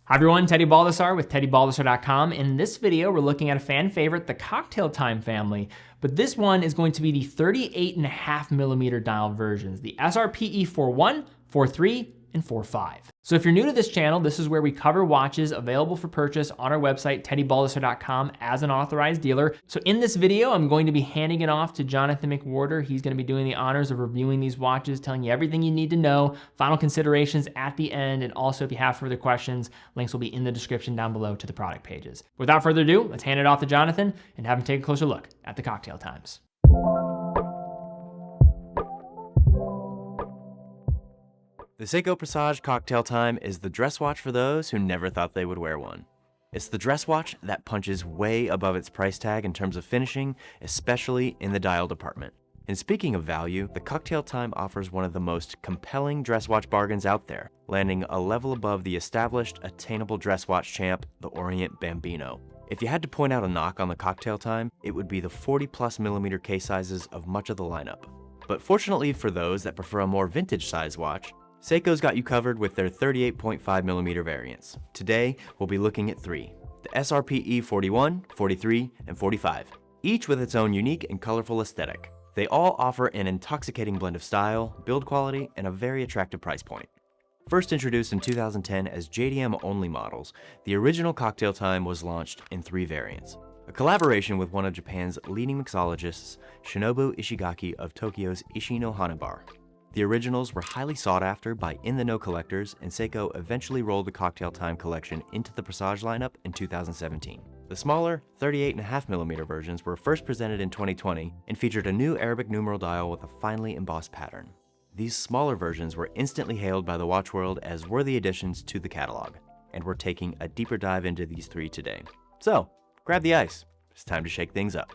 Hi everyone, Teddy Baldassarre with TeddyBaldassarre.com. In this video, we're looking at a fan favorite, the Cocktail Time family, but this one is going to be the 38.5mm dial versions, the SRPE 41, 43, and 45. So if you're new to this channel, this is where we cover watches available for purchase on our website, TeddyBaldassarre.com, as an authorized dealer. So in this video, I'm going to be handing it off to Jonathan McWhorter. He's going to be doing the honors of reviewing these watches, telling you everything you need to know, final considerations at the end, and also if you have further questions, links will be in the description down below to the product pages. Without further ado, let's hand it off to Jonathan and have him take a closer look at the Cocktail Times. The Seiko Presage Cocktail Time is the dress watch for those who never thought they would wear one. It's the dress watch that punches way above its price tag in terms of finishing, especially in the dial department. And speaking of value, the Cocktail Time offers one of the most compelling dress watch bargains out there, landing a level above the established, attainable dress watch champ, the Orient Bambino. If you had to point out a knock on the Cocktail Time, it would be the 40+mm case sizes of much of the lineup. But fortunately for those that prefer a more vintage size watch, Seiko's got you covered with their 38.5mm variants. Today, we'll be looking at three: the SRPE 41, 43, and 45, each with its own unique and colorful aesthetic. They all offer an intoxicating blend of style, build quality, and a very attractive price point. First introduced in 2010 as JDM-only models, the original Cocktail Time was launched in three variants. A collaboration with one of Japan's leading mixologists, Shinobu Ishigaki of Tokyo's Ishino Hanabar. The originals were highly sought after by in-the-know collectors, and Seiko eventually rolled the Cocktail Time collection into the Presage lineup in 2017. The smaller 38.5mm versions were first presented in 2020 and featured a new Arabic numeral dial with a finely embossed pattern. These smaller versions were instantly hailed by the watch world as worthy additions to the catalog, and we're taking a deeper dive into these three today. So, grab the ice. It's time to shake things up.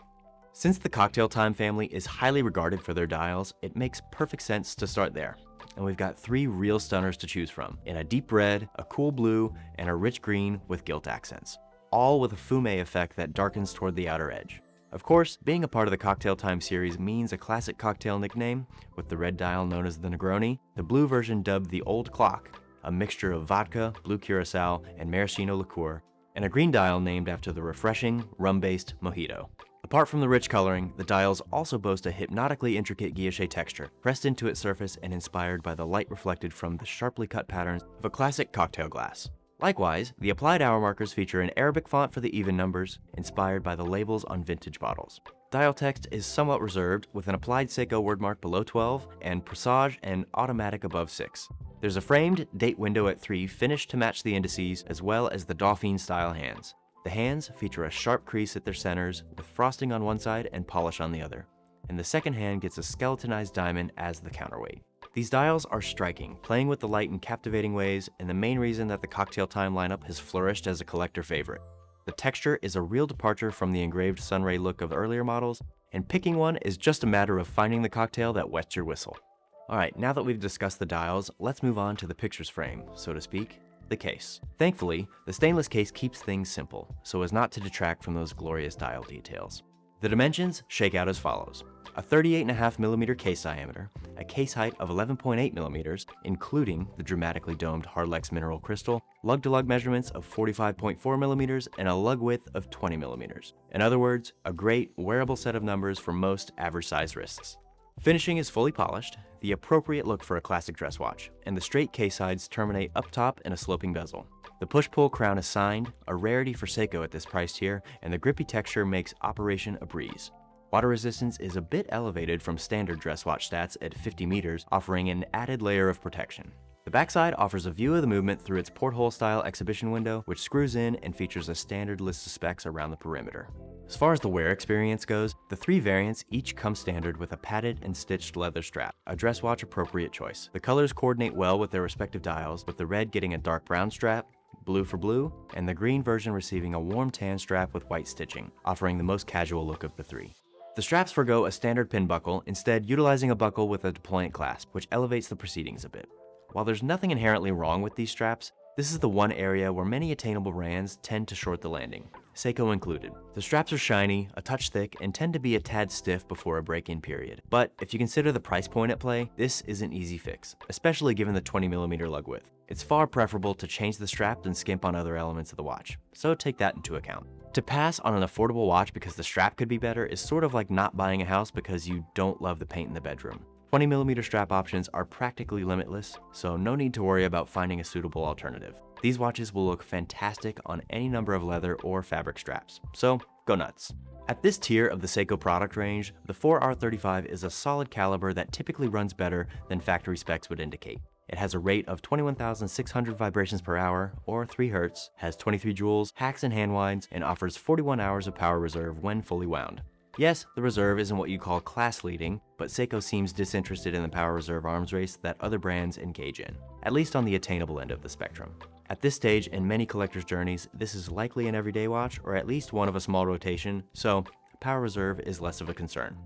Since the Cocktail Time family is highly regarded for their dials, it makes perfect sense to start there. And we've got three real stunners to choose from, in a deep red, a cool blue, and a rich green with gilt accents, all with a fume effect that darkens toward the outer edge. Of course, being a part of the Cocktail Time series means a classic cocktail nickname, with the red dial known as the Negroni, the blue version dubbed the Old Clock, a mixture of vodka, blue curacao, and maraschino liqueur, and a green dial named after the refreshing, rum-based mojito. Apart from the rich coloring, the dials also boast a hypnotically intricate guilloche texture, pressed into its surface and inspired by the light reflected from the sharply cut patterns of a classic cocktail glass. Likewise, the applied hour markers feature an Arabic font for the even numbers, inspired by the labels on vintage bottles. Dial text is somewhat reserved, with an applied Seiko wordmark below 12 and Presage and automatic above 6. There's a framed date window at 3 finished to match the indices, as well as the Dauphine style hands. The hands feature a sharp crease at their centers, with frosting on one side and polish on the other, and the second hand gets a skeletonized diamond as the counterweight. These dials are striking, playing with the light in captivating ways, and the main reason that the Cocktail Time lineup has flourished as a collector favorite. The texture is a real departure from the engraved sunray look of earlier models, and picking one is just a matter of finding the cocktail that wets your whistle. Alright, now that we've discussed the dials, let's move on to the pictures frame, so to speak. The case. Thankfully, the stainless case keeps things simple, so as not to detract from those glorious dial details. The dimensions shake out as follows: a 38.5mm case diameter, a case height of 11.8mm, including the dramatically domed Hardlex mineral crystal, lug-to-lug measurements of 45.4mm, and a lug width of 20mm. In other words, a great wearable set of numbers for most average-sized wrists. Finishing is fully polished, the appropriate look for a classic dress watch, and the straight case sides terminate up top in a sloping bezel. The push-pull crown is signed, a rarity for Seiko at this price tier, and the grippy texture makes operation a breeze. Water resistance is a bit elevated from standard dress watch stats at 50 meters, offering an added layer of protection. The backside offers a view of the movement through its porthole-style exhibition window, which screws in and features a standard list of specs around the perimeter. As far as the wear experience goes, the three variants each come standard with a padded and stitched leather strap, a dress watch appropriate choice. The colors coordinate well with their respective dials, with the red getting a dark brown strap, blue for blue, and the green version receiving a warm tan strap with white stitching, offering the most casual look of the three. The straps forgo a standard pin buckle, instead utilizing a buckle with a deployant clasp, which elevates the proceedings a bit. While there's nothing inherently wrong with these straps, this is the one area where many attainable brands tend to short the landing. Seiko included. The straps are shiny, a touch thick, and tend to be a tad stiff before a break-in period. But if you consider the price point at play, this is an easy fix, especially given the 20mm lug width. It's far preferable to change the strap than skimp on other elements of the watch, so take that into account. To pass on an affordable watch because the strap could be better is sort of like not buying a house because you don't love the paint in the bedroom. 20mm strap options are practically limitless, so no need to worry about finding a suitable alternative. These watches will look fantastic on any number of leather or fabric straps, so go nuts. At this tier of the Seiko product range, the 4R35 is a solid caliber that typically runs better than factory specs would indicate. It has a rate of 21,600 vibrations per hour, or 3 Hz, has 23 joules, hacks and hand winds, and offers 41 hours of power reserve when fully wound. Yes, the reserve isn't what you call class leading, but Seiko seems disinterested in the power reserve arms race that other brands engage in, at least on the attainable end of the spectrum. At this stage in many collectors' journeys, this is likely an everyday watch, or at least one of a small rotation, so power reserve is less of a concern.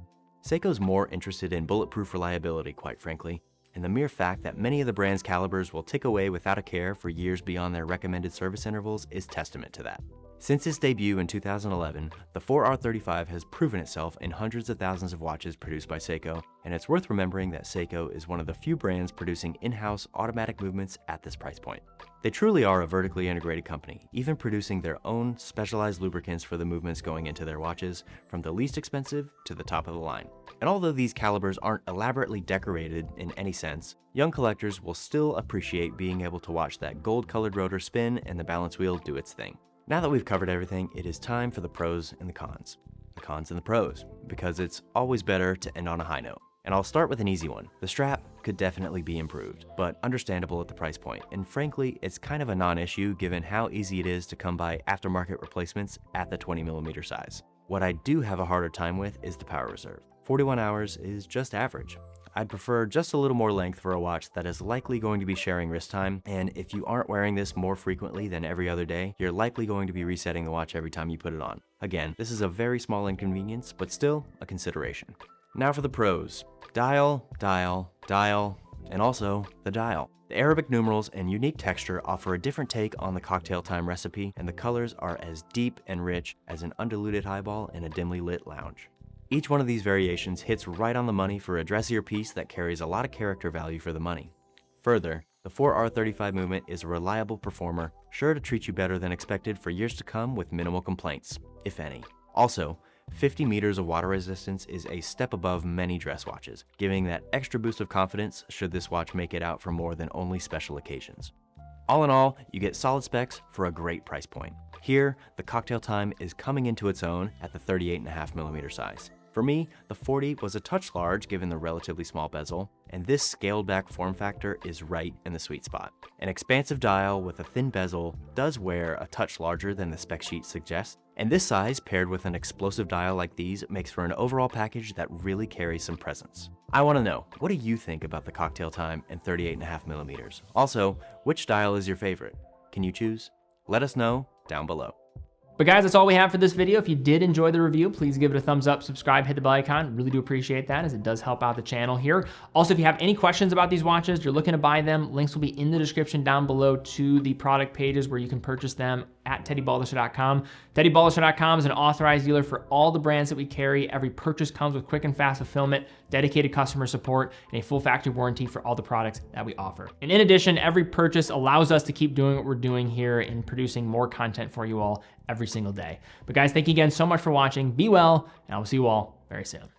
Seiko's more interested in bulletproof reliability, quite frankly, and the mere fact that many of the brand's calibers will tick away without a care for years beyond their recommended service intervals is testament to that. Since its debut in 2011, the 4R35 has proven itself in hundreds of thousands of watches produced by Seiko, and it's worth remembering that Seiko is one of the few brands producing in-house automatic movements at this price point. They truly are a vertically integrated company, even producing their own specialized lubricants for the movements going into their watches, from the least expensive to the top of the line. And although these calibers aren't elaborately decorated in any sense, young collectors will still appreciate being able to watch that gold-colored rotor spin and the balance wheel do its thing. Now that we've covered everything, it is time for the pros and the cons. The cons and the pros, because it's always better to end on a high note. And I'll start with an easy one. The strap could definitely be improved, but understandable at the price point. And frankly, it's kind of a non-issue given how easy it is to come by aftermarket replacements at the 20mm size. What I do have a harder time with is the power reserve. 41 hours is just average. I'd prefer just a little more length for a watch that is likely going to be sharing wrist time, and if you aren't wearing this more frequently than every other day, you're likely going to be resetting the watch every time you put it on. Again, this is a very small inconvenience, but still a consideration. Now for the pros. Dial, dial, dial, and also the dial. The Arabic numerals and unique texture offer a different take on the cocktail time recipe, and the colors are as deep and rich as an undiluted highball in a dimly lit lounge. Each one of these variations hits right on the money for a dressier piece that carries a lot of character value for the money. Further, the 4R35 movement is a reliable performer, sure to treat you better than expected for years to come with minimal complaints, if any. Also, 50 meters of water resistance is a step above many dress watches, giving that extra boost of confidence should this watch make it out for more than only special occasions. All in all, you get solid specs for a great price point. Here, the cocktail time is coming into its own at the 38.5mm size. For me, the 40 was a touch large given the relatively small bezel, and this scaled back form factor is right in the sweet spot. An expansive dial with a thin bezel does wear a touch larger than the spec sheet suggests, and this size paired with an explosive dial like these makes for an overall package that really carries some presence. I want to know, what do you think about the cocktail time and 38.5mm? Also, which dial is your favorite? Can you choose? Let us know down below. But guys, that's all we have for this video. If you did enjoy the review, please give it a thumbs up, subscribe, hit the bell icon. Really do appreciate that as it does help out the channel here. Also, if you have any questions about these watches, you're looking to buy them, links will be in the description down below to the product pages where you can purchase them at TeddyBaldassarre.com. TeddyBaldassarre.com is an authorized dealer for all the brands that we carry. Every purchase comes with quick and fast fulfillment, dedicated customer support, and a full factory warranty for all the products that we offer. And in addition, every purchase allows us to keep doing what we're doing here in producing more content for you all every single day. But guys, thank you again so much for watching. Be well, and I will see you all very soon.